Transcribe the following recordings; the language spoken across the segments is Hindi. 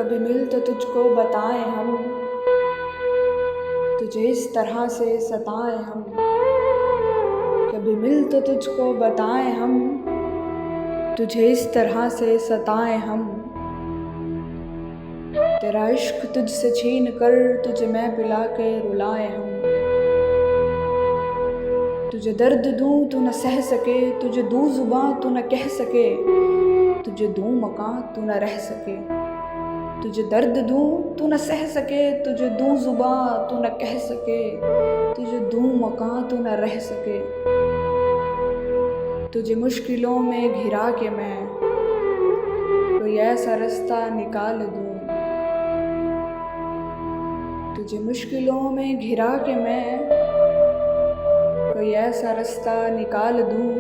कभी मिल तो तुझको बताएं हम, तुझे इस तरह से सताएं हम। कभी मिल तो तुझको बताएं हम, तुझे इस तरह से सताएं हम। तेरा इश्क तुझसे छीन कर तुझे मैं पिला के रुलाएं हम। तुझे दर्द दूं तू न सह सके, तुझे दूं जुबां तू न कह सके, तुझे दूं मकां तू न रह सके। तुझे दर्द दूं तू न सह सके, तुझे दूं जुबां तू न कह सके, तुझे दूं मकां तू न रह सके। तुझे मुश्किलों में घिरा के मैं कोई ऐसा रास्ता निकाल दूं। तुझे मुश्किलों में घिरा के मैं कोई ऐसा रास्ता निकाल दूं।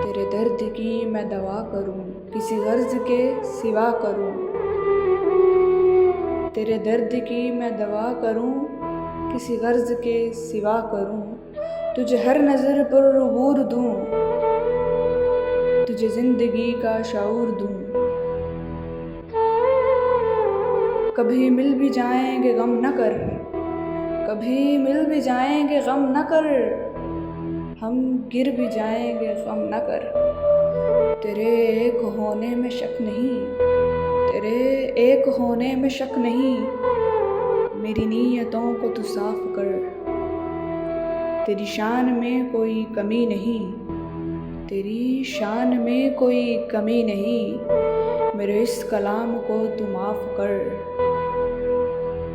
तेरे दर्द की मैं दवा करूं, किसी गर्ज के सिवा करूं। तेरे दर्द की मैं दवा करूं, किसी गर्ज के सिवा करूं। तुझे हर नज़र पर उबूर दूं, तुझे ज़िंदगी का शऊर दूं। कभी मिल भी जाएंगे गम न कर, कभी मिल भी जाएंगे गम न कर, हम गिर भी जाएंगे गम न कर। तेरे एक होने में शक नहीं, तेरे एक होने में शक नहीं, मेरी नीयतों को तू साफ कर। तेरी शान में कोई कमी नहीं, तेरी शान में कोई कमी नहीं, मेरे इस कलाम को तू माफ़ कर।